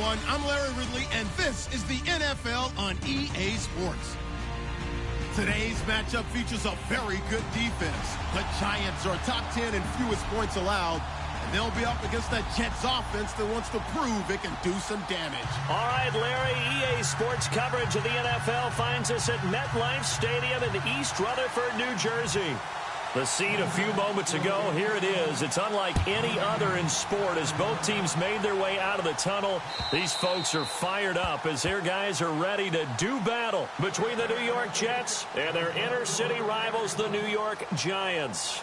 everyone. I'm Larry Ridley, and this is the NFL on EA Sports. Today's matchup features a very good defense. The Giants are top 10 in fewest points allowed, and they'll be up against that Jets offense that wants to prove it can do some damage. All right, Larry, EA Sports coverage of the NFL finds us at MetLife Stadium in East Rutherford, New Jersey. The scene a few moments ago, here it is. It's unlike any other in sport as both teams made their way out of the tunnel. These folks are fired up as their guys are ready to do battle between the New York Jets and their inner city rivals, the New York Giants.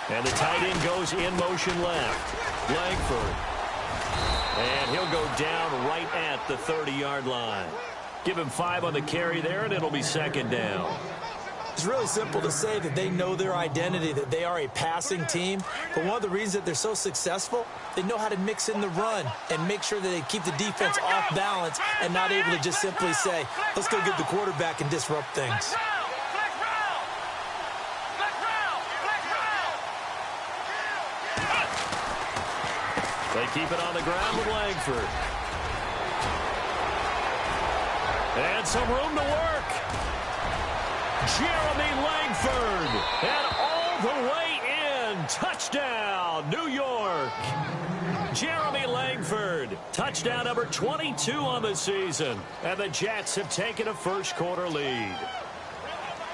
And the tight end goes in motion left. Langford. And he'll go down right at the 30-yard line. Give him 5 on the carry there, and it'll be second down. It's really simple to say that they know their identity, that they are a passing team. But one of the reasons that they're so successful, they know how to mix in the run and make sure that they keep the defense off balance and not able to just simply say, let's go get the quarterback and disrupt things. They keep it on the ground with Langford. And some room to work. Jeremy Langford. And all the way in. Touchdown, New York. Jeremy Langford. Touchdown number 22 on the season. And the Jets have taken a first-quarter lead.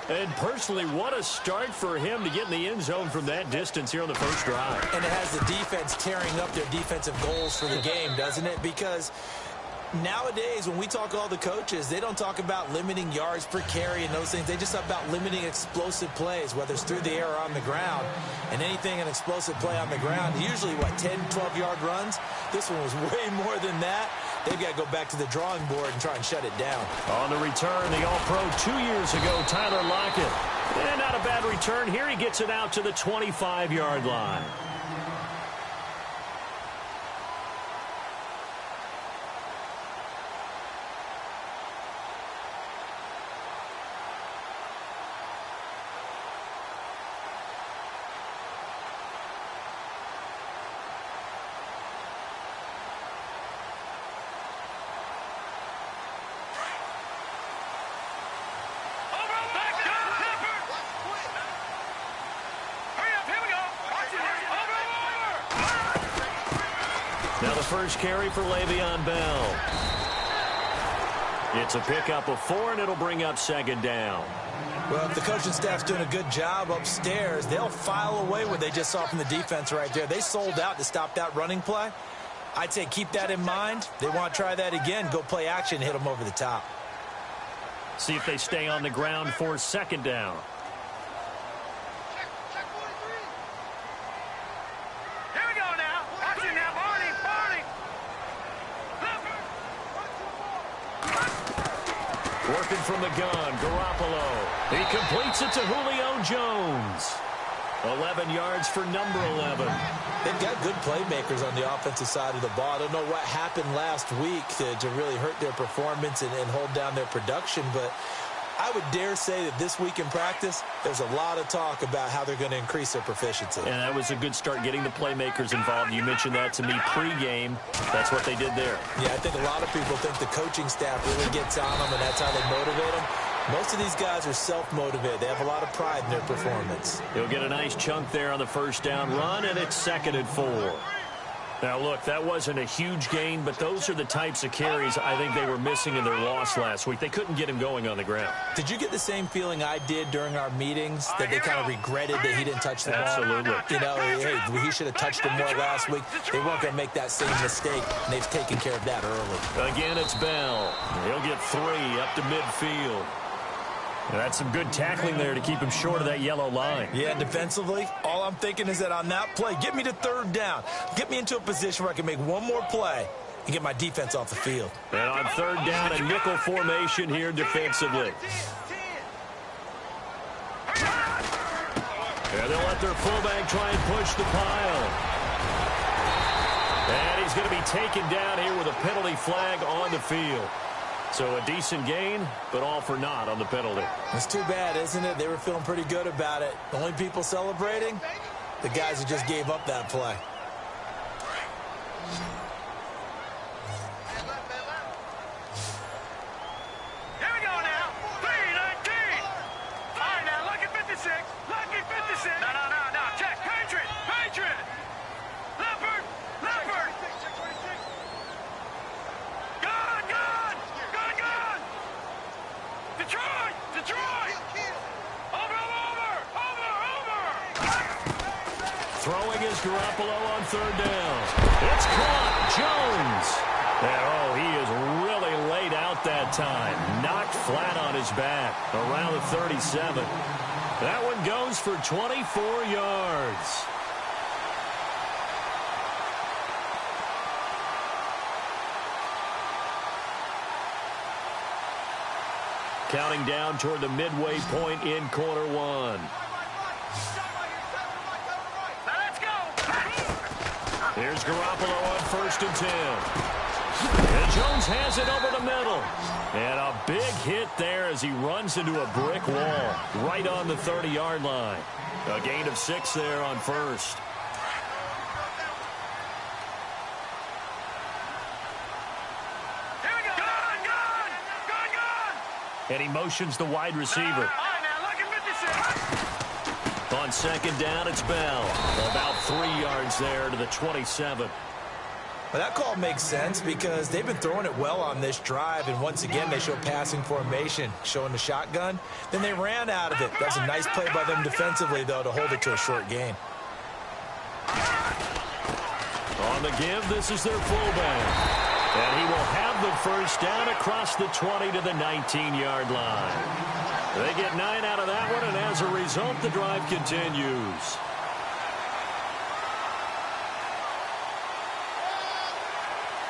And personally, what a start for him to get in the end zone from that distance here on the first drive. And it has the defense tearing up their defensive goals for the game, doesn't it? Because nowadays, when we talk to all the coaches, they don't talk about limiting yards per carry and those things. They just talk about limiting explosive plays, whether it's through the air or on the ground. And anything an explosive play on the ground, usually, 10, 12-yard runs? This one was way more than that. They've got to go back to the drawing board and try and shut it down. On the return, the All-Pro 2 years ago, Tyler Lockett. And not a bad return. Here he gets it out to the 25-yard line. Now the first carry for Le'Veon Bell. It's a pickup of 4, and it'll bring up second down. Well, if the coaching staff's doing a good job upstairs, they'll file away what they just saw from the defense right there. They sold out to stop that running play. I'd say keep that in mind. They want to try that again. Go play action, hit them over the top. See if they stay on the ground for second down. Working from the gun, Garoppolo. He completes it to Julio Jones. 11 yards for number 11. They've got good playmakers on the offensive side of the ball. I don't know what happened last week to really hurt their performance and hold down their production, but I would dare say that this week in practice, there's a lot of talk about how they're going to increase their proficiency. And that was a good start getting the playmakers involved. You mentioned that to me pregame. That's what they did there. Yeah, I think a lot of people think the coaching staff really gets on them, and that's how they motivate them. Most of these guys are self-motivated. They have a lot of pride in their performance. He'll get a nice chunk there on the first down run, and it's 2nd and 4. Now, look, that wasn't a huge gain, but those are the types of carries I think they were missing in their loss last week. They couldn't get him going on the ground. Did you get the same feeling I did during our meetings, that they kind of regretted that he didn't touch the ball? Absolutely. You know, hey, he should have touched him more last week. They weren't going to make that same mistake, and they've taken care of that early. Again, it's Bell. He'll get 3 up to midfield. And that's some good tackling there to keep him short of that yellow line. Yeah, defensively, all I'm thinking is that on that play, get me to 3rd down. Get me into a position where I can make one more play and get my defense off the field. And on 3rd down, a nickel formation here defensively. And they'll let their fullback try and push the pile. And he's going to be taken down here with a penalty flag on the field. So a decent gain, but all for naught on the penalty. It's too bad, isn't it? They were feeling pretty good about it. The only people celebrating, the guys who just gave up that play. Here we go now. 3-19. All right, now, lucky 56. Lucky 56. No. Check. Patriot. Leopard. Gun. Detroit. Over. Throwing is Garoppolo on third down. It's caught. Jones. And, he is really laid out that time. Knocked flat on his back around the 37. That one goes for 24 yards. Counting down toward the midway point in quarter one. Let's go. Here's Garoppolo on 1st and 10. And Jones has it over the middle. And a big hit there as he runs into a brick wall right on the 30-yard line. A gain of 6 there on 1st. Here we go. Gun. And he motions the wide receiver. All right, now, lucky 56. On 2nd down, it's Bell. About 3 yards there to the 27. Well, that call makes sense because they've been throwing it well on this drive, and once again they show passing formation, showing the shotgun. Then they ran out of it. That's a nice play by them defensively, though, to hold it to a short gain. On the give, this is their fullback. And he will have the first down across the 20 to the 19-yard line. They get 9 out of that one, and as a result, the drive continues.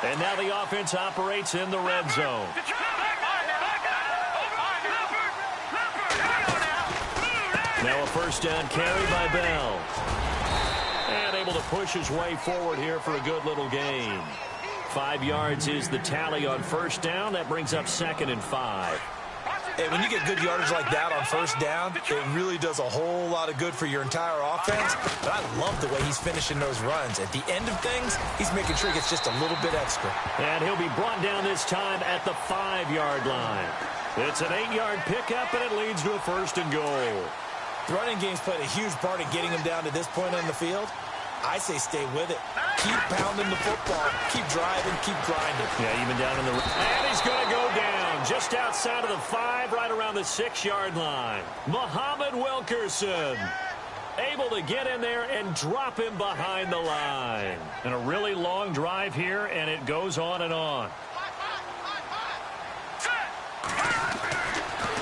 And now the offense operates in the red zone. Now a first down carry by Bell. And able to push his way forward here for a good little gain. 5 yards is the tally on first down. That brings up 2nd and 5. Hey, when you get good yardage like that on first down, it really does a whole lot of good for your entire offense. But I love the way he's finishing those runs. At the end of things, he's making sure he gets just a little bit extra. And he'll be brought down this time at the 5-yard line. It's an 8-yard pickup, and it leads to a 1st and goal. The running game's played a huge part in getting him down to this point on the field. I say stay with it. Keep pounding the football. Keep driving. Keep grinding. Yeah, even down in the... And he's going to go down just outside of the 5, right around the 6-yard line. Muhammad Wilkerson able to get in there and drop him behind the line. And a really long drive here, and it goes on and on.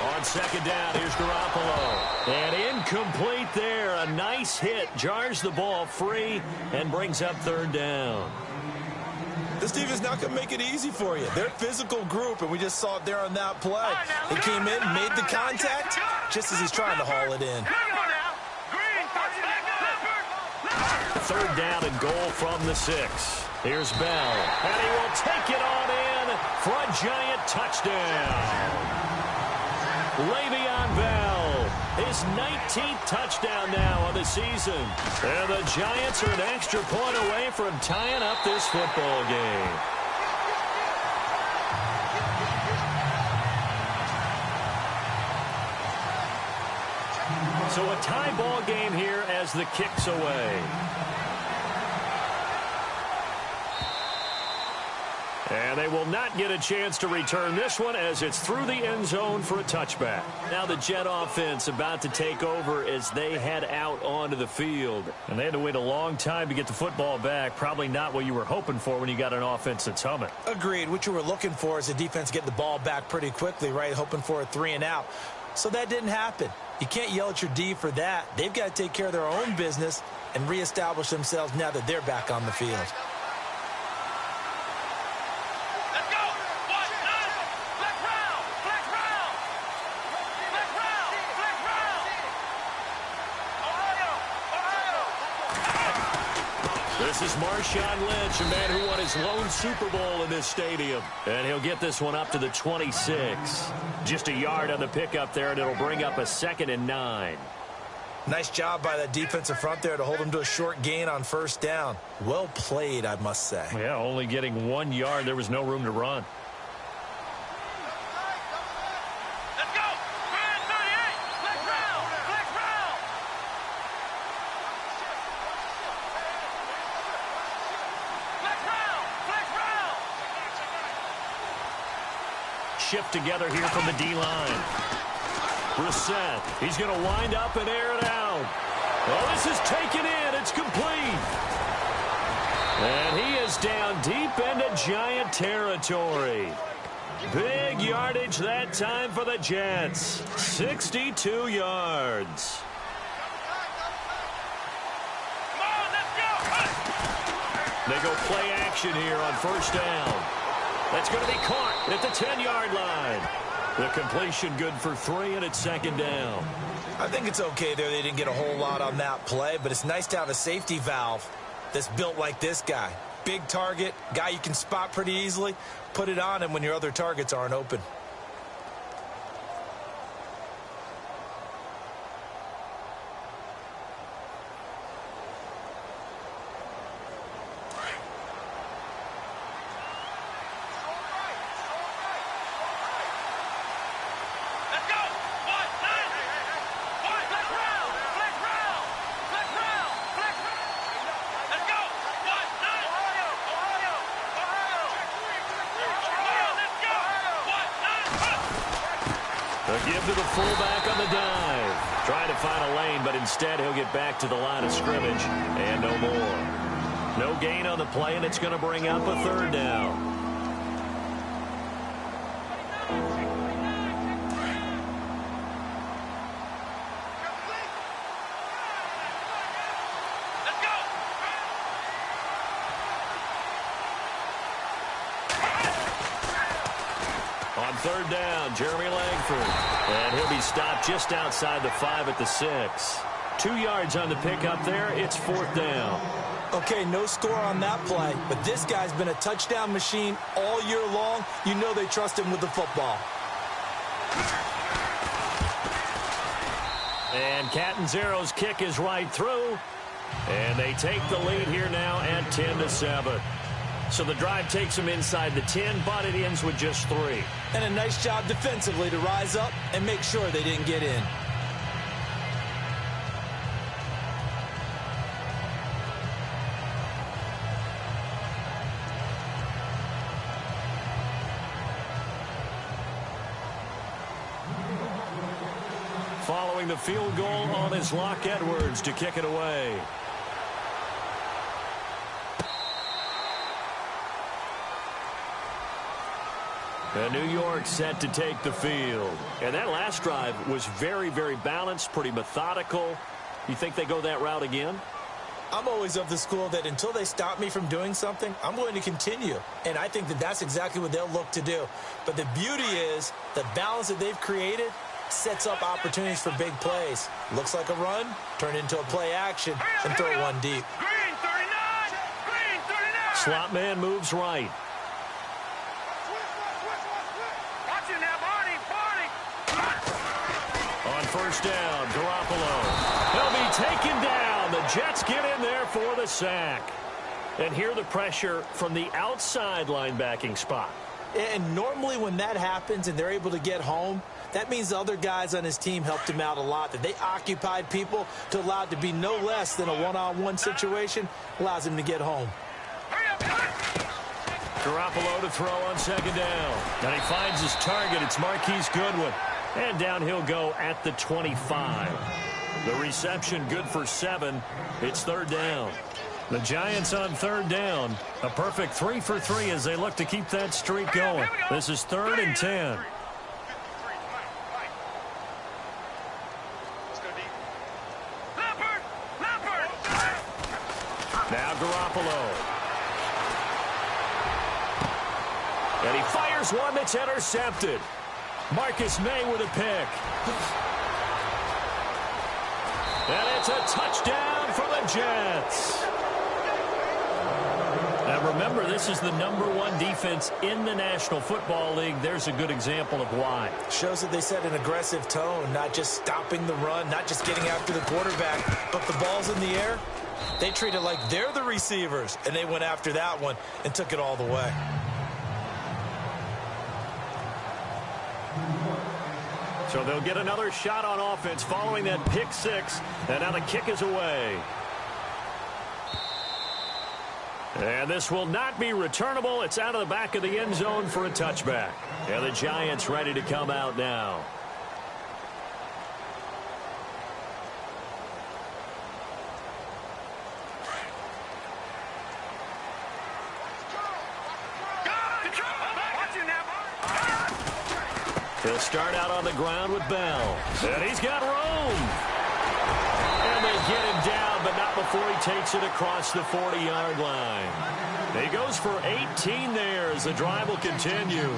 On 2nd down, here's Garoppolo. And incomplete there. A nice hit. Jars the ball free and brings up 3rd down. This team is not going to make it easy for you. They're a physical group, and we just saw it there on that play. He came in, made the contact, just as he's trying to haul it in. 3rd down and goal from the 6. Here's Bell. And he will take it on in for a giant touchdown. Le'Veon Bell, his 19th touchdown now on the season. And the Giants are an extra point away from tying up this football game. So a tie ball game here as the kick's away. And they will not get a chance to return this one as it's through the end zone for a touchback. Now the Jet offense about to take over as they head out onto the field. And they had to wait a long time to get the football back. Probably not what you were hoping for when you got an offense that's humming. Agreed. What you were looking for is the defense getting the ball back pretty quickly, right? Hoping for a 3 and out. So that didn't happen. You can't yell at your D for that. They've got to take care of their own business and reestablish themselves now that they're back on the field. This is Marshawn Lynch, a man who won his lone Super Bowl in this stadium. And he'll get this one up to the 26. Just a yard on the pickup there, and it'll bring up a 2nd and 9. Nice job by that defensive front there to hold him to a short gain on first down. Well played, I must say. Yeah, only getting 1 yard. There was no room to run. Let's go. 38. Flex round. Flex round. Flex round. Flex round. Shift together here from the D-line. Brissett, he's going to wind up and air it out. Well, this is taken in. It's complete. And he is down deep into Giant territory. Big yardage that time for the Jets. 62 yards. Come on, let's go. They go play action here on first down. That's going to be caught at the 10-yard line. The completion good for 3, and it's 2nd down. I think it's okay there. They didn't get a whole lot on that play, but it's nice to have a safety valve that's built like this guy. Big target, guy you can spot pretty easily. Put it on him when your other targets aren't open. Give to the fullback on the dive. Trying to find a lane, but instead he'll get back to the line of scrimmage and no more. No gain on the play, and it's going to bring up a 3rd down. On 3rd down, Jeremy Langford. And he'll be stopped just outside the 5 at the 6. 2 yards on the pickup there. It's 4th down. Okay, no score on that play, but this guy's been a touchdown machine all year long. You know they trust him with the football. And Catanzaro's kick is right through. And they take the lead here now at 10-7. So the drive takes them inside the 10, but it ends with just 3. And a nice job defensively to rise up and make sure they didn't get in. Following the field goal on is Locke Edwards to kick it away. And New York set to take the field. And that last drive was very, very balanced, pretty methodical. You think they go that route again? I'm always of the school that until they stop me from doing something, I'm going to continue. And I think that that's exactly what they'll look to do. But the beauty is the balance that they've created sets up opportunities for big plays. Looks like a run, turn into a play action, and throw one deep. Green 39. Green 39. Slot man moves right. On first down, Garoppolo. He'll be taken down. The Jets get in there for the sack. And here the pressure from the outside linebacking spot. And normally when that happens and they're able to get home, that means the other guys on his team helped him out a lot. That they occupied people to allow it to be no less than a one-on-one situation, allows him to get home. Garoppolo to throw on second down. And he finds his target. It's Marquise Goodwin. And down he'll go at the 25. The reception good for 7. It's third down. The Giants on third down. A perfect 3 for 3 as they look to keep that streak going. This is 3rd and 10. Now Garoppolo. And he fires one that's intercepted. Marcus May with a pick. And it's a touchdown for the Jets. Now remember, this is the #1 defense in the National Football League. There's a good example of why. Shows that they set an aggressive tone, not just stopping the run, not just getting after the quarterback, but the ball's in the air. They treat it like they're the receivers, and they went after that one and took it all the way. So they'll get another shot on offense following that pick six, and now the kick is away. And this will not be returnable. It's out of the back of the end zone for a touchback. And the Giants ready to come out now. He'll start out on the ground with Bell. And he's got room. And they get him down, but not before he takes it across the 40-yard line. He goes for 18 there as the drive will continue.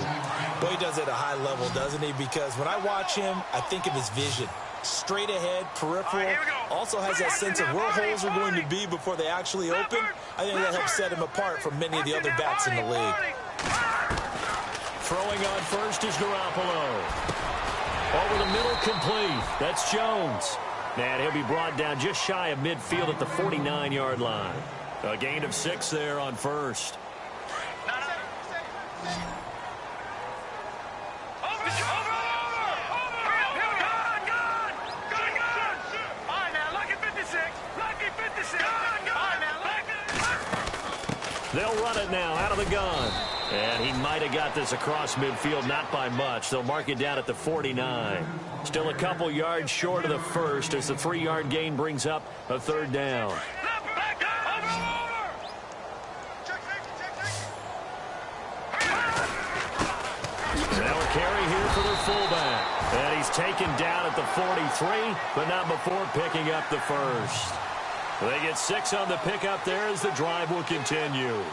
Well, he does it at a high level, doesn't he? Because when I watch him, I think of his vision. Straight ahead, peripheral, also has that sense of where holes are going to be before they actually open. I think that helps set him apart from many of the other backs in the league. Throwing on first is Garoppolo. Over the middle, complete. That's Jones. And he'll be brought down just shy of midfield at the 49-yard line. A gain of 6 there on first. They'll run it now out of the gun. And he might have got this across midfield, not by much. They'll mark it down at the 49. Still a couple yards short of the first as the 3-yard gain brings up a third down. Now a carry here for their fullback. And he's taken down at the 43, but not before picking up the first. They get 6 on the pickup there as the drive will continue.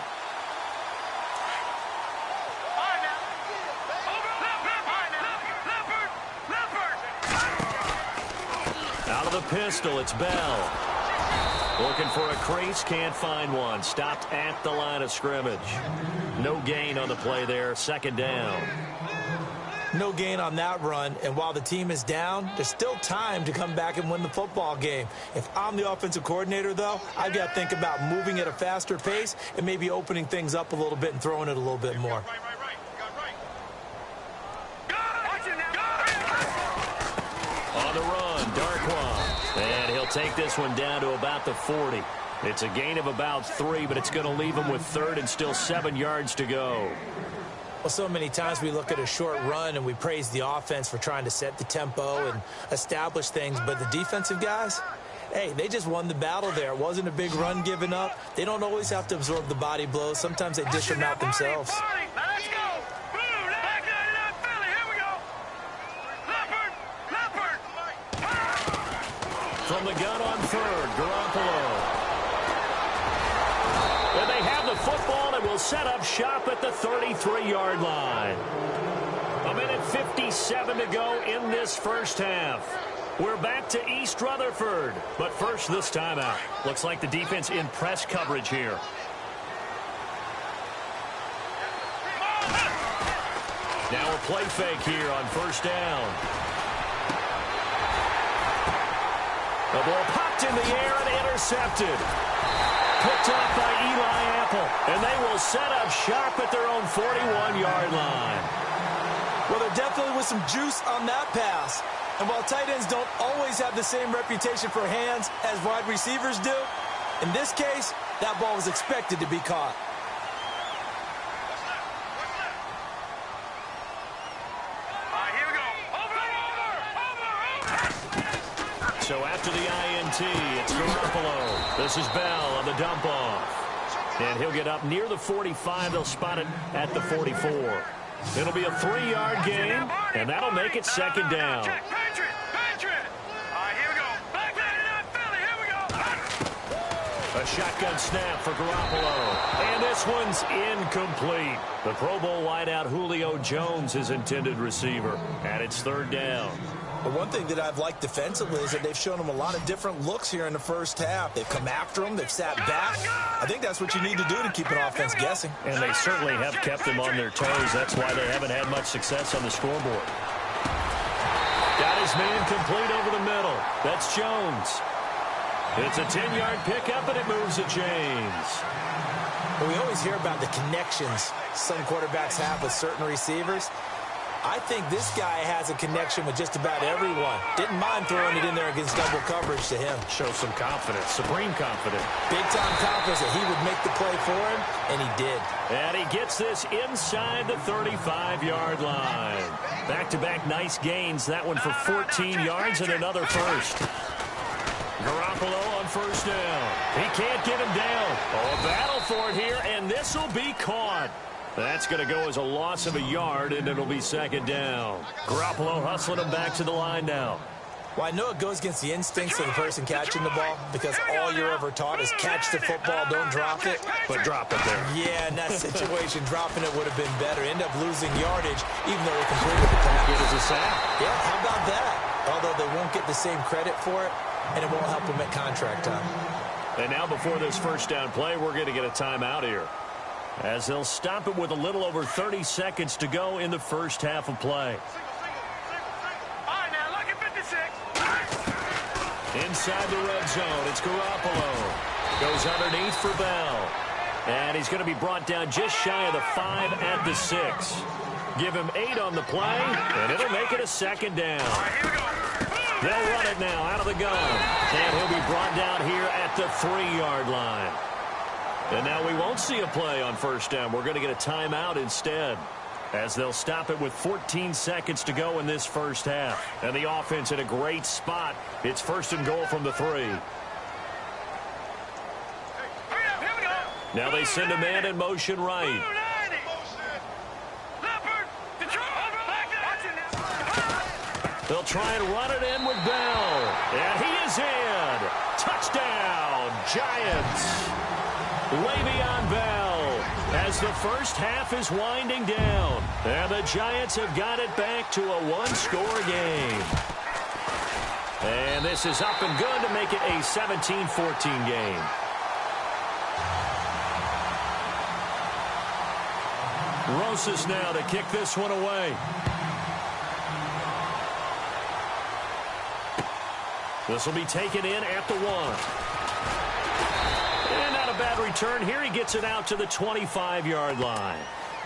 Out of the pistol, it's Bell. Looking for a crease, can't find one. Stopped at the line of scrimmage. No gain on the play there, second down. No gain on that run, and while the team is down, there's still time to come back and win the football game. If I'm the offensive coordinator, though, I've got to think about moving at a faster pace and maybe opening things up a little bit and throwing it a little bit more. On the run, Darkwa. And he'll take this one down to about the 40. It's a gain of about 3, but it's going to leave him with third and still 7 yards to go. Well, so many times we look at a short run and we praise the offense for trying to set the tempo and establish things, but the defensive guys, hey, they just won the battle there. It wasn't a big run given up. They don't always have to absorb the body blows. Sometimes they dish them out themselves. From the gun on third, Garoppolo. And they have the football and will set up shop at the 33-yard line. 1:57 to go in this first half. We're back to East Rutherford. But first, this timeout. Looks like the defense in press coverage here. Now a play fake here on first down. The ball popped in the air and intercepted. Picked off by Eli Apple. And they will set up shop at their own 41-yard line. Well, there definitely was some juice on that pass. And while tight ends don't always have the same reputation for hands as wide receivers do, in this case, that ball was expected to be caught. So after the INT, it's Garoppolo. This is Bell on the dump off. And he'll get up near the 45. They'll spot it at the 44. It'll be a 3-yard gain, and that'll make it second down. A shotgun snap for Garoppolo. And this one's incomplete. The Pro Bowl wideout Julio Jones, his intended receiver. And it's third down. But one thing that I've liked defensively is that they've shown them a lot of different looks here in the first half. They've come after them. They've sat back. I think that's what you need to do to keep an offense guessing. And they certainly have kept them on their toes. That's why they haven't had much success on the scoreboard. Got his man complete over the middle. That's Jones. It's a 10-yard pickup, and it moves to James. Well, we always hear about the connections some quarterbacks have with certain receivers. I think this guy has a connection with just about everyone. Didn't mind throwing it in there against double coverage to him. Shows some confidence, supreme confidence. Big-time confidence that he would make the play for him, and he did. And he gets this inside the 35-yard line. Back-to-back nice gains. That one for 14 yards and another first. Garoppolo on first down. He can't get him down. Oh, a battle for it here, and this will be caught. That's going to go as a loss of a yard, and it'll be second down. Garoppolo hustling him back to the line now. Well, I know it goes against the instincts of the person catching the ball because all you're ever taught is catch the football, don't drop it. But drop it there. Yeah, in that situation, dropping it would have been better. End up losing yardage, even though they completed the pass. Good as a sack. Yeah, how about that? Although they won't get the same credit for it, and it won't help them at contract time. And now before this first down play, we're going to get a timeout here, as they'll stop it with a little over 30 seconds to go in the first half of play. All right, now, look at 56. Inside the red zone, it's Garoppolo. Goes underneath for Bell. And he's going to be brought down just shy of the 5 at the 6. Give him 8 on the play, and it'll make it a second down. All right, here we go. They'll run it now out of the gun. And he'll be brought down here at the 3-yard line. And now we won't see a play on first down. We're going to get a timeout instead, as they'll stop it with 14 seconds to go in this first half. And the offense in a great spot. It's first and goal from the 3. Hurry up, here we go. Now they send a man in motion right. 90. Leopard, control, back there. They'll try and run it in with Bell. And he is in. Touchdown, Giants. Le'Veon Bell, as the first half is winding down. And the Giants have got it back to a one-score game. And this is up and good to make it a 17-14 game. Rosas now to kick this one away. This will be taken in at the 1. And not a bad return here. He gets it out to the 25-yard line.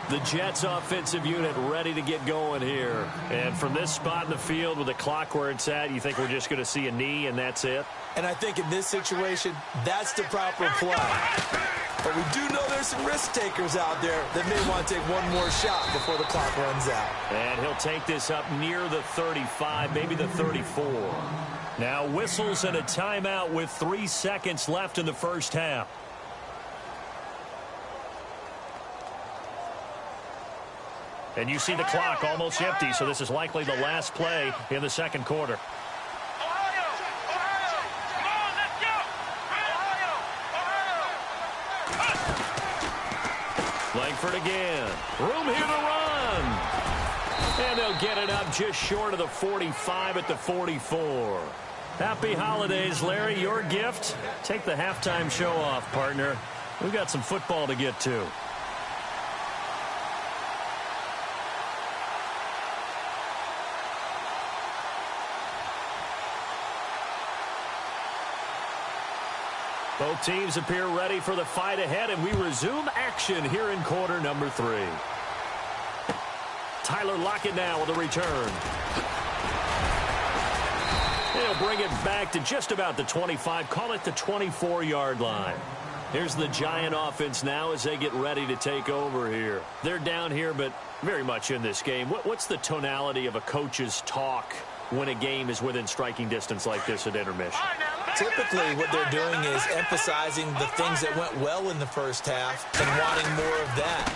The Jets offensive unit ready to get going here. And from this spot in the field with the clock where it's at, you think we're just going to see a knee and that's it? And I think in this situation, that's the proper play. But we do know there's some risk takers out there that may want to take one more shot before the clock runs out. And he'll take this up near the 35, maybe the 34. Now whistles and a timeout with 3 seconds left in the first half. And you see the clock almost empty, so this is likely the last play in the second quarter. Ohio, come on, let's go. Ohio. Langford again. Room here to run. And they'll get it up just short of the 45 at the 44. Happy holidays, Larry. Your gift? Take the halftime show off, partner. We've got some football to get to. Both teams appear ready for the fight ahead, and we resume action here in quarter number 3. Tyler Lockett now with a return. He'll bring it back to just about the 25, call it the 24-yard line. Here's the Giant offense now as they get ready to take over here. They're down here, but very much in this game. What's the tonality of a coach's talk when a game is within striking distance like this at intermission? Typically, what they're doing is emphasizing the things that went well in the first half and wanting more of that.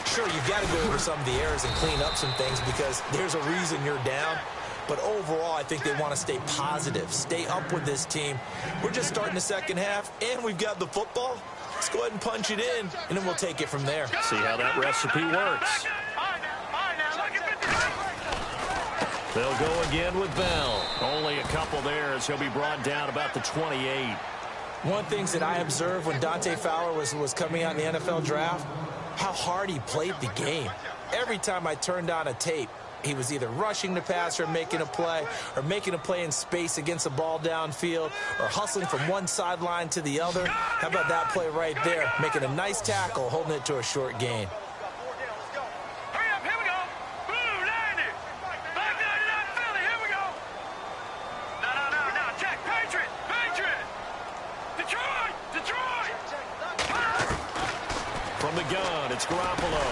Sure, you've got to go over some of the errors and clean up some things because there's a reason you're down. But overall, I think they want to stay positive, stay up with this team. We're just starting the second half, and we've got the football. Let's go ahead and punch it in, and then we'll take it from there. See how that recipe works. They'll go again with Bell. Only a couple there as he'll be brought down about the 28. One thing that I observed when Dante Fowler was coming out in the NFL draft, how hard he played the game. Every time I turned on a tape, he was either rushing the passer, making a play in space against the ball downfield, or hustling from one sideline to the other. How about that play right there? Making a nice tackle, holding it to a short gain. Hurry up, here we go. Blue 90. Black 99 Philly, here we go. No. Check. Patriot. Detroit. From the gun, it's Garoppolo.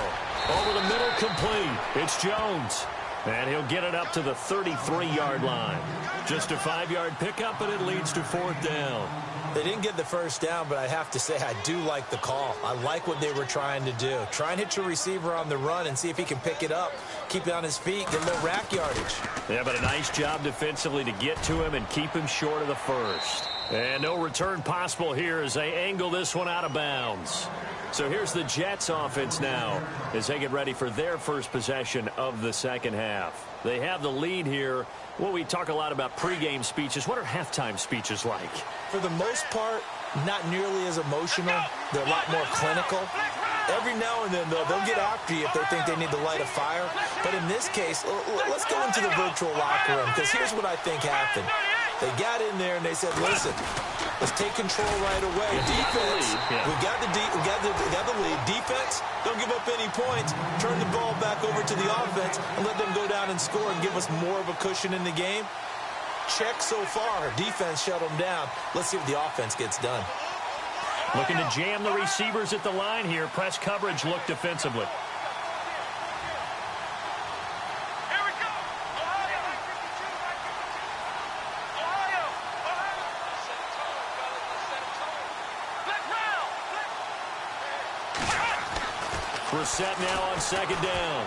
Over the middle, complete. It's Jones. And he'll get it up to the 33-yard line. Just a 5-yard pickup, and it leads to 4th down. They didn't get the first down, but I have to say I do like the call. I like what they were trying to do. Try and hit your receiver on the run and see if he can pick it up, keep it on his feet, get a little rack yardage. Yeah, but a nice job defensively to get to him and keep him short of the first. And no return possible here as they angle this one out of bounds. So here's the Jets offense now as they get ready for their first possession of the second half. They have the lead here. Well, we talk a lot about pregame speeches. What are halftime speeches like? For the most part, not nearly as emotional. They're a lot more clinical. Every now and then, though, they'll get after you if they think they need to light a fire. But in this case, let's go into the virtual locker room, because here's what I think happened. They got in there and they said, listen, let's take control right away. Defense, we got the lead. Defense, don't give up any points. Turn the ball back over to the offense and let them go down and score and give us more of a cushion in the game. Check so far. Defense shut them down. Let's see what the offense gets done. Looking to jam the receivers at the line here. Press coverage look defensively. Brissett now on second down.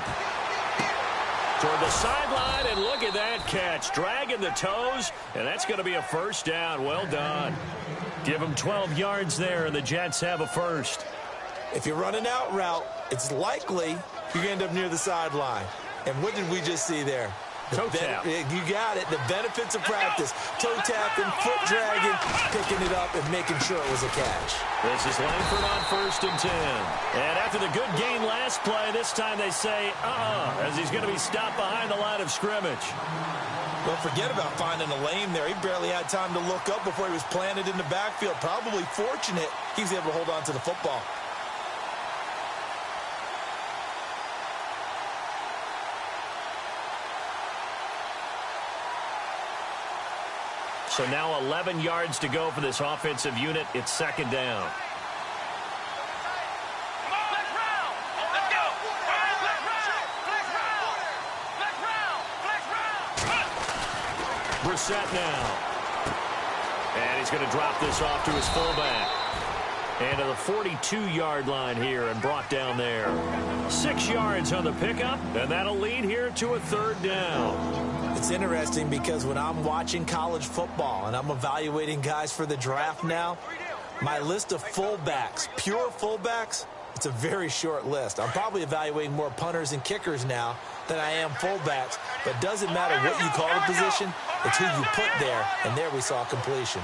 Toward the sideline, and look at that catch. Dragging the toes, and that's going to be a first down. Well done. Give them 12 yards there, and the Jets have a first. If you're running out route, it's likely you're going to end up near the sideline. And what did we just see there? Toe tap. You got it. The benefits of practice. Toe tapping, foot dragging, picking it up, and making sure it was a catch. This is Langford on 1st and 10. And after the good gain last play, this time they say, as he's going to be stopped behind the line of scrimmage. Don't forget about finding a lane there. He barely had time to look up before he was planted in the backfield. Probably fortunate he was able to hold on to the football. So now 11 yards to go for this offensive unit. It's second down. Brissett now. And he's going to drop this off to his fullback. And to the 42-yard line here and brought down there. 6 yards on the pickup, and that'll lead here to a third down. It's interesting because when I'm watching college football and I'm evaluating guys for the draft now, my list of fullbacks, pure fullbacks, it's a very short list. I'm probably evaluating more punters and kickers now than I am fullbacks, but it doesn't matter what you call the position, it's who you put there, and there we saw completion.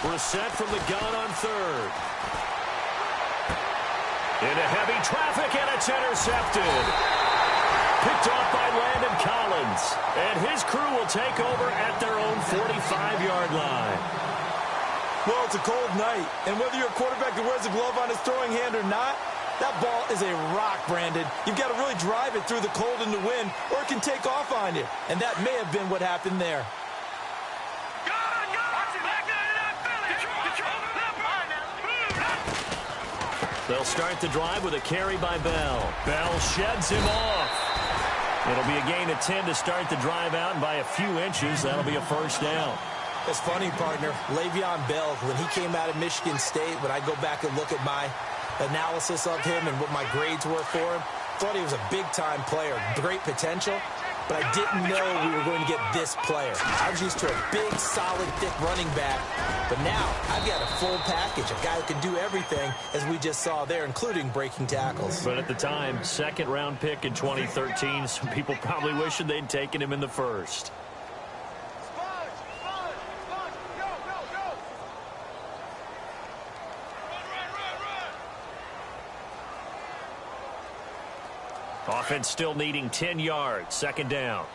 Brissett from the gun on third. Into heavy traffic, and it's intercepted. Picked off by Landon Collins. And his crew will take over at their own 45-yard line. Well, it's a cold night, and whether you're a quarterback that wears a glove on his throwing hand or not, that ball is a rock, Brandon. You've got to really drive it through the cold and the wind, or it can take off on you. And that may have been what happened there. They'll start the drive with a carry by Bell. Bell sheds him off. It'll be a gain of 10 to start the drive out, and by a few inches, that'll be a first down. It's funny, partner. Le'Veon Bell, when he came out of Michigan State, when I go back and look at my analysis of him and what my grades were for him, thought he was a big-time player, great potential. but I didn't know we were going to get this player. I was used to a big, solid, thick running back, but now I've got a full package, a guy who can do everything, as we just saw there, including breaking tackles. But at the time, second-round pick in 2013, some people probably wishing they'd taken him in the first. Offense still needing 10 yards. Second down.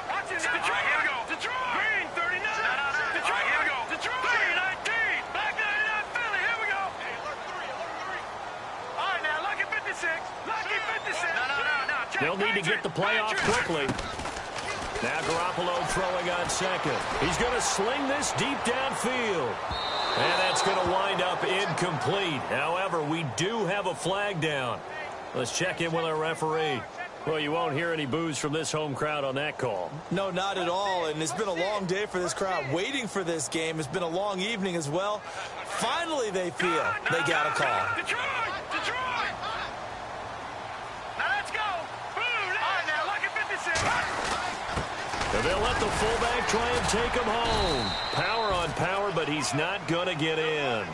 Watch this. Detroit. Here we go. Detroit. Green 39. Detroit. Here we go. Detroit. Green 19. Black 99 Philly. Here we go. Hey, alert 3. All right, now, lucky 56. Lucky 56. No. They'll need to get the play off quickly. Now Garoppolo throwing on second. He's going to sling this deep downfield. And that's going to wind up incomplete. However, we do have a flag down. Let's check in with our referee. Well, you won't hear any boos from this home crowd on that call. No, not at all. And it's been a long day for this crowd waiting for this game. It's been a long evening as well. Finally, they feel they got a call. Detroit. Now let's go. Boom. All right, now, lucky 56. And they'll let the fullback try and take him home. Power on power, but he's not going to get in.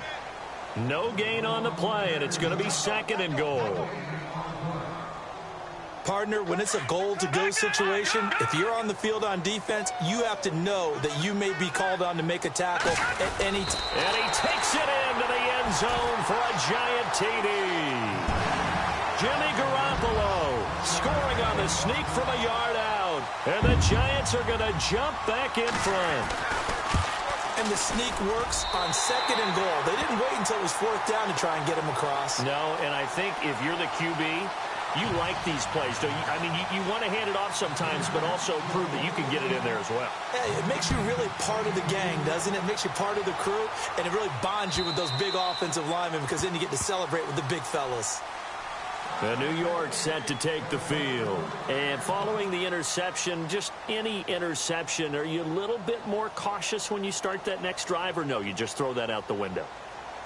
No gain on the play, and it's going to be second and goal. Partner, when it's a goal-to-go situation, if you're on the field on defense, you have to know that you may be called on to make a tackle at any time. And he takes it into the end zone for a giant TD. Jimmy Garoppolo scoring on the sneak from a yard out. And the Giants are going to jump back in front. And the sneak works on second and goal. They didn't wait until it was fourth down to try and get him across. No, and I think if you're the QB, you like these plays, don't you? I mean, you want to hand it off sometimes, but also prove that you can get it in there as well. Yeah, it makes you really part of the gang, doesn't it? It makes you part of the crew, and it really bonds you with those big offensive linemen because then you get to celebrate with the big fellas. The New York set to take the field. And following the interception, just any interception, are you a little bit more cautious when you start that next drive, or no, you just throw that out the window?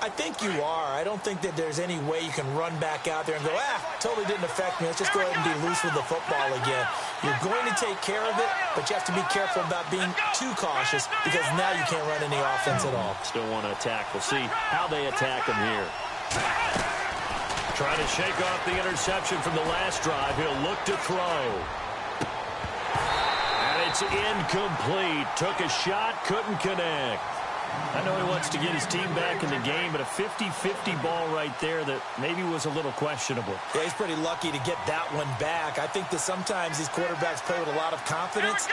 I think you are. I don't think that there's any way you can run back out there and go, totally didn't affect me. Let's just go ahead and be loose with the football again. You're going to take care of it, but you have to be careful about being too cautious because now you can't run any offense at all. Still want to attack. We'll see how they attack him here. Trying to shake off the interception from the last drive. He'll look to throw. And it's incomplete. Took a shot, couldn't connect. I know he wants to get his team back in the game, but a 50-50 ball right there that maybe was a little questionable. Yeah, he's pretty lucky to get that one back. I think that sometimes these quarterbacks play with a lot of confidence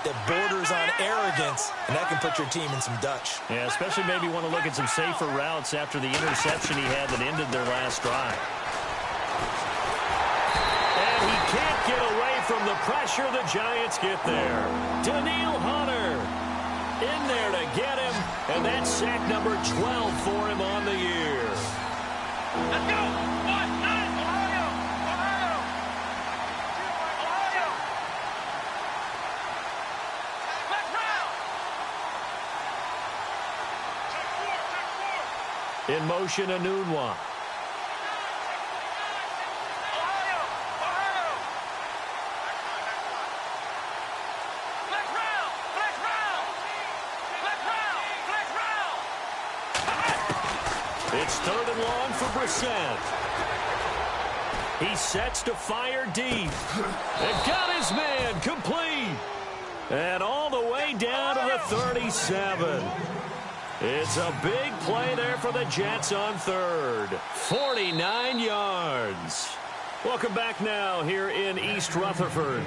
that borders on arrogance, and that can put your team in some Dutch. Yeah, especially maybe want to look at some safer routes after the interception he had that ended their last drive. And he can't get away from the pressure. The Giants get there. Daniil Hunter in there to get him, and that's sack number 12 for him on the year. Let's go. 1-9. Ohio. Let's round. In motion, Anunwa. It's third and long for Brissett. He sets to fire deep. And got his man complete. And all the way down to the 37. It's a big play there for the Jets on third. 49 yards. Welcome back now here in East Rutherford.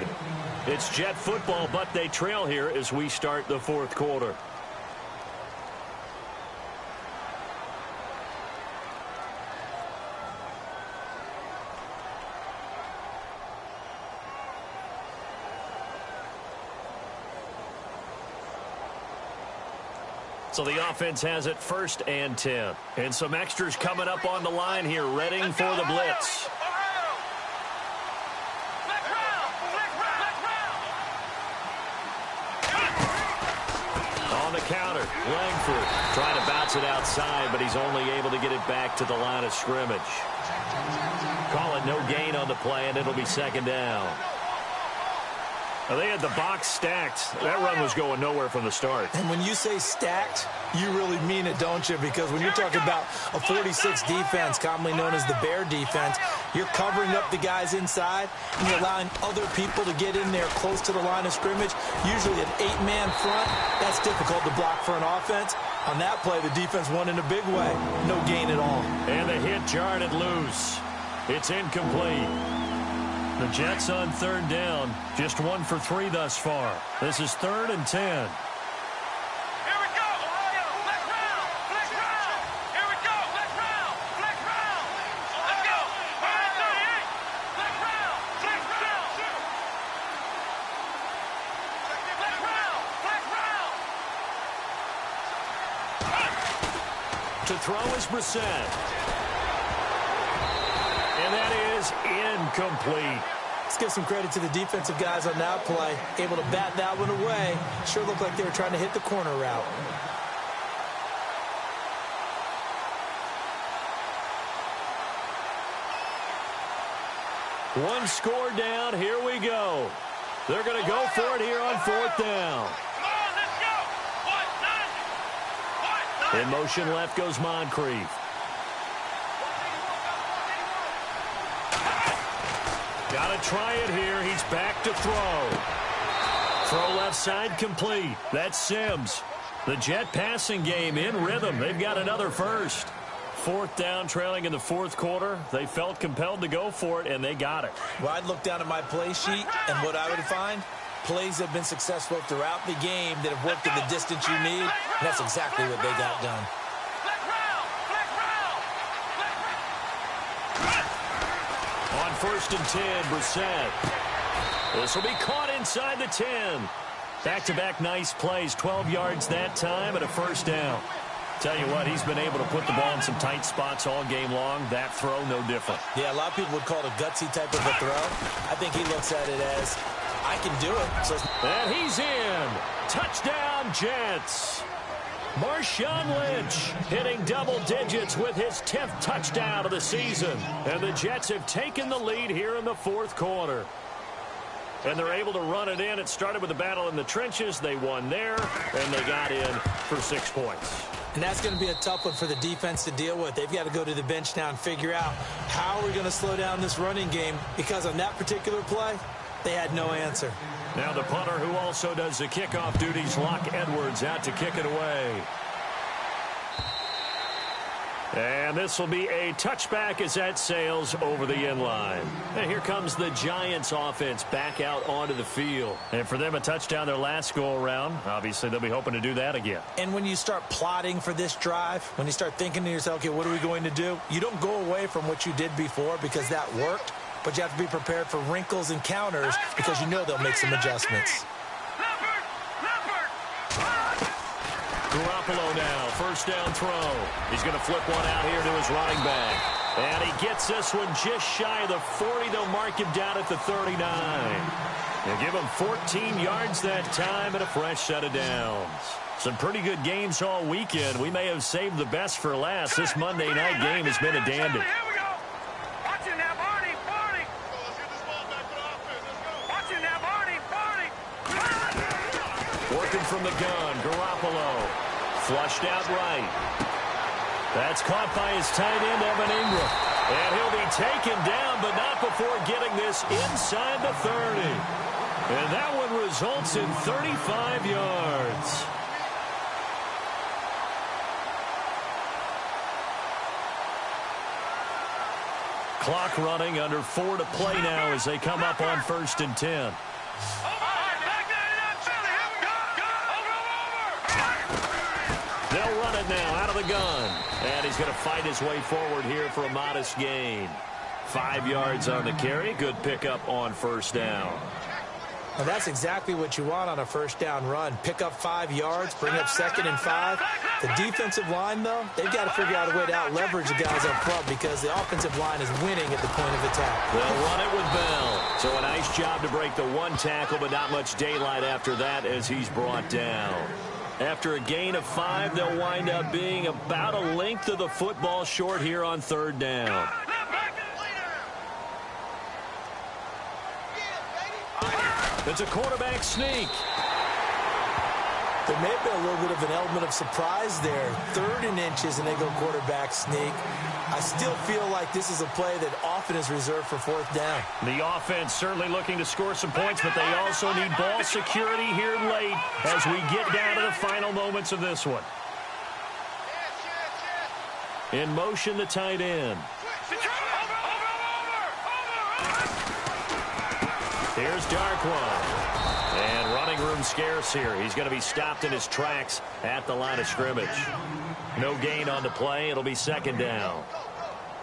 It's Jet football, but they trail here as we start the fourth quarter. So the offense has it first and 10. And some extras coming up on the line here, readying for the blitz. On the counter, Langford trying to bounce it outside, but he's only able to get it back to the line of scrimmage. Call it no gain on the play, and it'll be second down. Well, they had the box stacked. That run was going nowhere from the start. And when you say stacked, you really mean it, don't you? Because when you're talking about a 46 defense, commonly known as the Bear defense, you're covering up the guys inside, and you're allowing other people to get in there close to the line of scrimmage. Usually an 8-man front, that's difficult to block for an offense. On that play, the defense won in a big way. No gain at all. And the hit jarred it loose. It's incomplete. The Jets on third down, just 1 for 3 thus far. This is 3rd and 10. Here we go, Ohio. Flex round. Flex round. Here we go. Flex round. Flex round. Let's go. 38. Flex round. Flex round. Flex round. Flex round. To throw is Brissett. And that is incomplete. Let's give some credit to the defensive guys on that play. Able to bat that one away. Sure looked like they were trying to hit the corner route. One score down. Here we go. They're going to go for it here on 4th down. Come on, let's go. What? In motion left goes Moncrief. Got to try it here. He's back to throw. Throw left side complete. That's Sims. The Jet passing game in rhythm. They've got another first. 4th down, trailing in the 4th quarter. They felt compelled to go for it, and they got it. Well, I'd look down at my play sheet, and what I would find, plays have been successful throughout the game that have worked in the distance you need, and that's exactly what they got done. On 1st and 10, Brissett. This will be caught inside the 10. Back-to-back nice plays, 12 yards that time and a first down. Tell you what, he's been able to put the ball in some tight spots all game long. That throw, no different. Yeah, a lot of people would call it a gutsy type of a throw. I think he looks at it as, I can do it. So, and he's in. Touchdown, Jets. Marshawn Lynch hitting double digits with his 10th touchdown of the season. And the Jets have taken the lead here in the 4th quarter. And they're able to run it in. It started with a battle in the trenches. They won there, and they got in for 6 points. And that's going to be a tough one for the defense to deal with. They've got to go to the bench now and figure out how are we going to slow down this running game, because on that particular play, they had no answer. Now the punter, who also does the kickoff duties, Locke Edwards, out to kick it away. And this will be a touchback as that sails over the inline. And here comes the Giants offense back out onto the field. And for them, a touchdown their last go-around. Obviously, they'll be hoping to do that again. And when you start plotting for this drive, when you start thinking to yourself, okay, what are we going to do? You don't go away from what you did before because that worked, but you have to be prepared for wrinkles and counters because you know they'll make some adjustments. Garoppolo now, first down throw. He's going to flip one out here to his running back. And he gets this one just shy of the 40. They'll mark him down at the 39. They'll give him 14 yards that time and a fresh set of downs. Some pretty good games all weekend. We may have saved the best for last. This Monday night game has been a dandy. Working from the gun, Garoppolo. Flushed out right. That's caught by his tight end, Evan Ingram. And he'll be taken down, but not before getting this inside the 30. And that one results in 35 yards. Clock running, under 4 to play now as they come up on 1st and 10. They'll run it now out of the gun. And he's going to fight his way forward here for a modest gain. 5 yards on the carry. Good pickup on first down. Well, that's exactly what you want on a first down run. Pick up 5 yards, bring up 2nd and 5. The defensive line, though, they've got to figure out a way to out-leverage the guys up front because the offensive line is winning at the point of attack. They'll run it with Bell. So a nice job to break the one tackle, but not much daylight after that as he's brought down. After a gain of 5, they'll wind up being about a length of the football short here on third down. It's a quarterback sneak. There may have been a little bit of an element of surprise there. 3rd and inches, and they go quarterback sneak. I still feel like this is a play that often is reserved for 4th down. The offense certainly looking to score some points, but they also need ball security here late as we get down to the final moments of this one. In motion, the tight end. Here's Darkwan. And running room scarce here. He's going to be stopped in his tracks at the line of scrimmage. No gain on the play. It'll be 2nd down.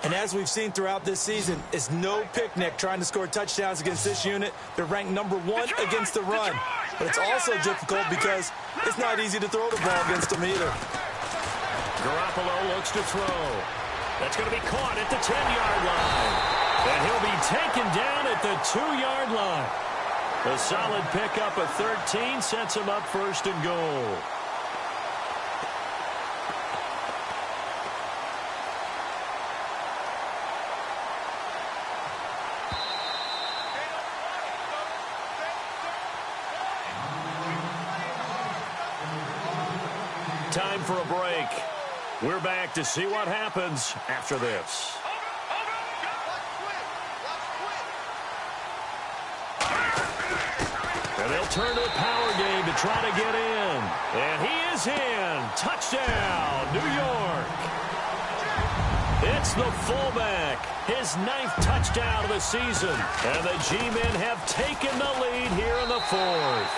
And as we've seen throughout this season, it's no picnic trying to score touchdowns against this unit. They're ranked number 1 against the run. But it's also difficult because it's not easy to throw the ball against them either. Garoppolo looks to throw. That's going to be caught at the 10-yard line. And he'll be taken down at the 2-yard line. A solid pickup of 13 sets him up 1st and goal. Time for a break. We're back to see what happens after this. And they'll turn to the power game to try to get in. And he is in. Touchdown, New York. It's the fullback. His 9th touchdown of the season. And the G-men have taken the lead here in the 4th.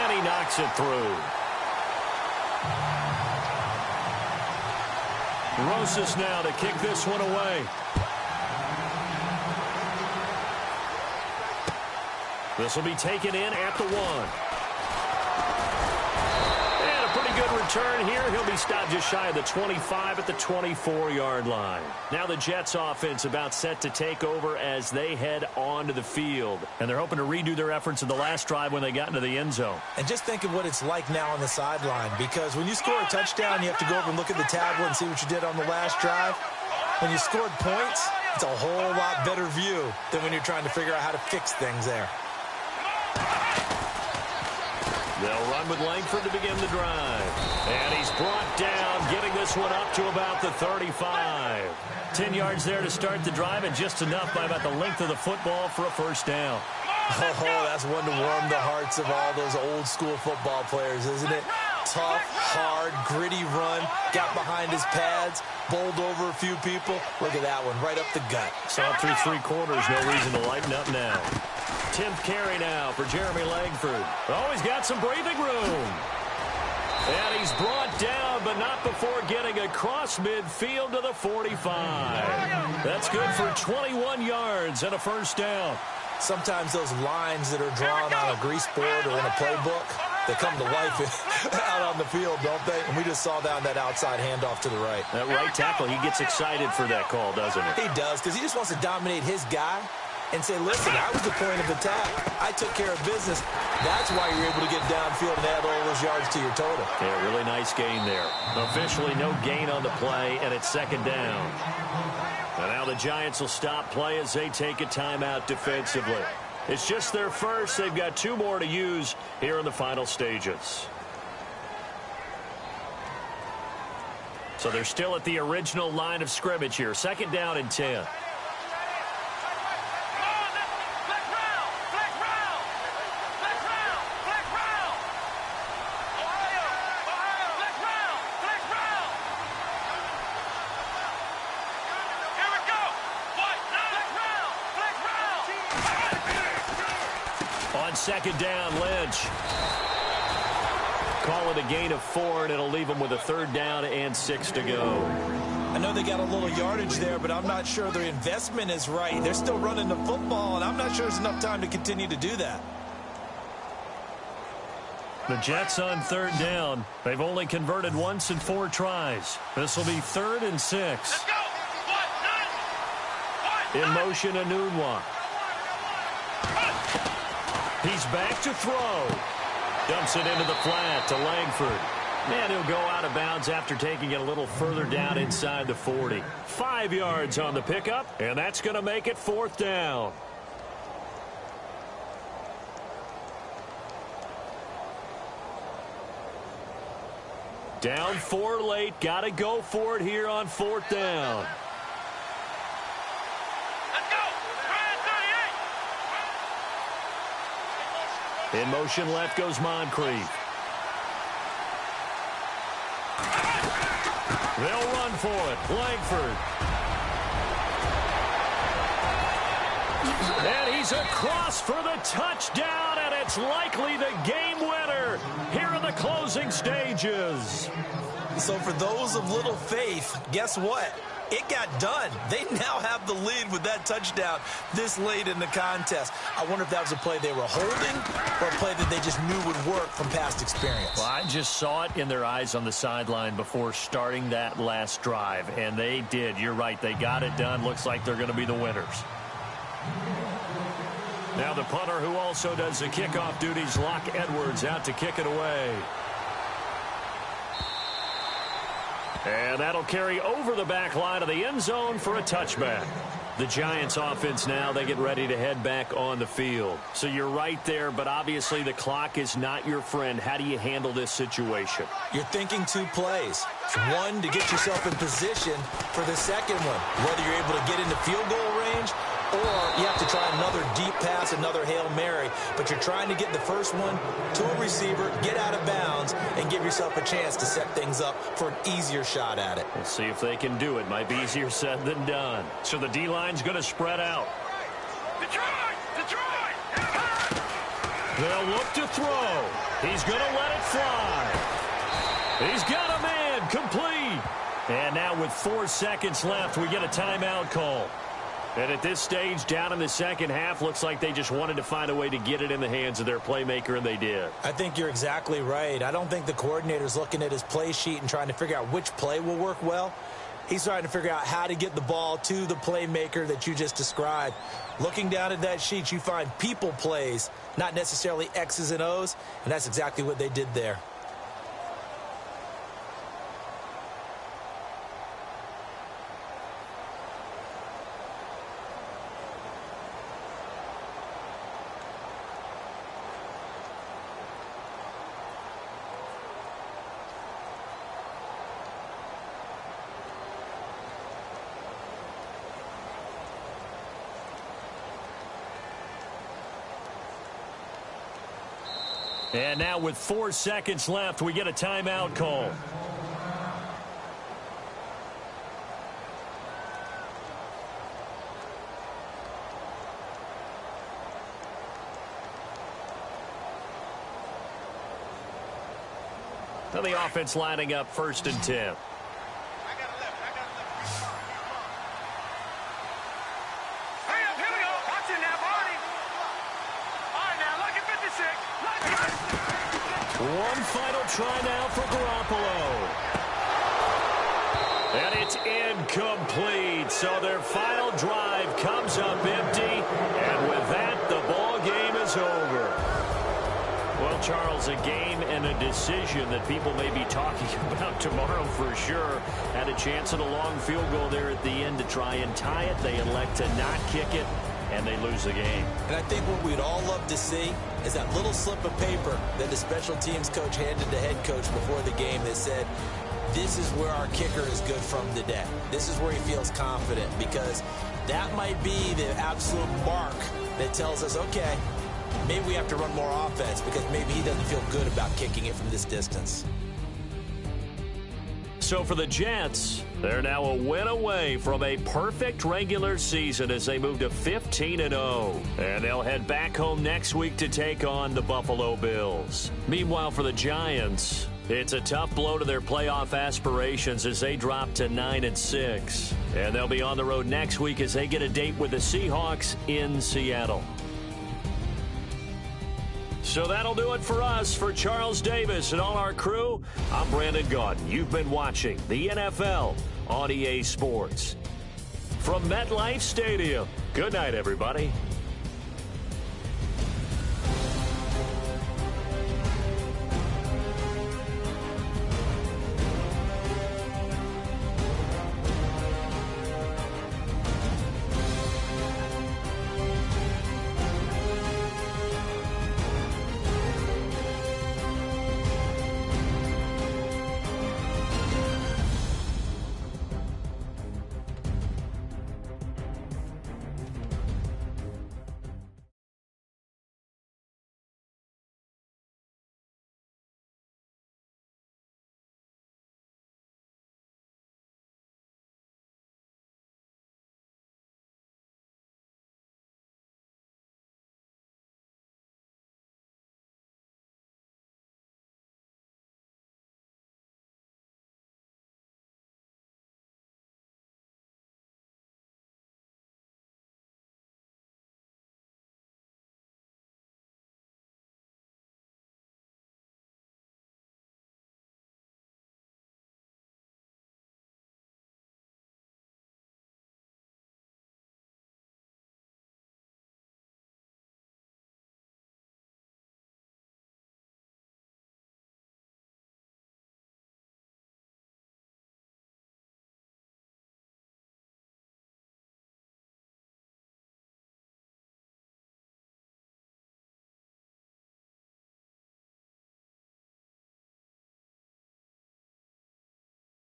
And he knocks it through. Rosas now to kick this one away. This will be taken in at the 1. And a pretty good return here. He'll be stopped just shy of the 25 at the 24-yard line. Now the Jets offense about set to take over as they head onto the field. And they're hoping to redo their efforts in the last drive when they got into the end zone. And just think of what it's like now on the sideline, because when you score a touchdown, you have to go over and look at the tablet and see what you did on the last drive. When you scored points, it's a whole lot better view than when you're trying to figure out how to fix things there. They'll run with Langford to begin the drive. And he's brought down, getting this one up to about the 35. 10 yards there to start the drive, and just enough by about the length of the football for a 1st down. Oh, that's one to warm the hearts of all those old-school football players, isn't it? Tough, hard, gritty run, got behind his pads, bowled over a few people. Look at that one, right up the gut. Saw it through 3 quarters, no reason to lighten up now. 10th carry now for Jeremy Langford. Oh, he's got some breathing room. And he's brought down, but not before getting across midfield to the 45. That's good for 21 yards and a 1st down. Sometimes those lines that are drawn on a grease board or in a playbook, they come to life out on the field, don't they? And we just saw down that outside handoff to the right. That right tackle, he gets excited for that call, doesn't he? He does, because he just wants to dominate his guy and say, listen, I was the point of attack. I took care of business. That's why you're able to get downfield and add all those yards to your total. Yeah, really nice gain there. Officially no gain on the play, and it's 2nd down. And now the Giants will stop play as they take a timeout defensively. It's just their first. They've got 2 more to use here in the final stages. So they're still at the original line of scrimmage here. 2nd down and 10. On 2nd down, Lynch. Call it a gain of 4, and it'll leave them with a 3rd down and 6 to go. I know they got a little yardage there, but I'm not sure their investment is right. They're still running the football, and I'm not sure there's enough time to continue to do that. The Jets on 3rd down. They've only converted once in 4 tries. This will be 3rd and 6. In motion, Anunwa. He's back to throw. Dumps it into the flat to Langford. And he'll go out of bounds after taking it a little further down inside the 40. 5 yards on the pickup, and that's going to make it 4th down. Down 4 late. Got to go for it here on 4th down. Let's go. Ryan 38. In motion left goes Moncrief. They'll run for it. Langford. And he's across for the touchdown, and it's likely the game winner here in the closing stages. So for those of little faith, guess what? It got done. They now have the lead with that touchdown this late in the contest. I wonder if that was a play they were holding or a play that they just knew would work from past experience. Well, I just saw it in their eyes on the sideline before starting that last drive, and they did. You're right. They got it done. Looks like they're going to be the winners. Now the punter, who also does the kickoff duties, Locke Edwards, out to kick it away. And that'll carry over the back line of the end zone for a touchback. The Giants offense now, they get ready to head back on the field. So you're right there, but obviously the clock is not your friend. How do you handle this situation? You're thinking 2 plays. One, to get yourself in position for the second one, whether you're able to get into field goal range or you have to try another deep pass, another Hail Mary. But you're trying to get the first one to a receiver, get out of bounds, and give yourself a chance to set things up for an easier shot at it. We'll see if they can do it. Might be easier said than done. So the D-line's going to spread out. Detroit! They'll look to throw. He's going to let it fly. He's got a man complete. And now with 4 seconds left, we get a timeout call. And at this stage, down in the second half, looks like they just wanted to find a way to get it in the hands of their playmaker, and they did. I think you're exactly right. I don't think the coordinator's looking at his play sheet and trying to figure out which play will work well. He's trying to figure out how to get the ball to the playmaker that you just described. Looking down at that sheet, you find people plays, not necessarily X's and O's, and that's exactly what they did there. And now with 4 seconds left, we get a timeout call. Now the offense lining up 1st and 10. One final try now for Garoppolo. And it's incomplete. So their final drive comes up empty. And with that, the ball game is over. Well, Charles, a game and a decision that people may be talking about tomorrow for sure. Had a chance at a long field goal there at the end to try and tie it. They elect to not kick it, and they lose the game. And I think what we'd all love to see is that little slip of paper that the special teams coach handed the head coach before the game that said, this is where our kicker is good from today. This is where he feels confident, because that might be the absolute mark that tells us, okay, maybe we have to run more offense because maybe he doesn't feel good about kicking it from this distance. So for the Jets, they're now a win away from a perfect regular season as they move to 15-0. And they'll head back home next week to take on the Buffalo Bills. Meanwhile, for the Giants, it's a tough blow to their playoff aspirations as they drop to 9-6. And they'll be on the road next week as they get a date with the Seahawks in Seattle. So that'll do it for us. For Charles Davis and all our crew, I'm Brandon Gaudin. You've been watching the NFL on EA Sports. From MetLife Stadium, good night, everybody.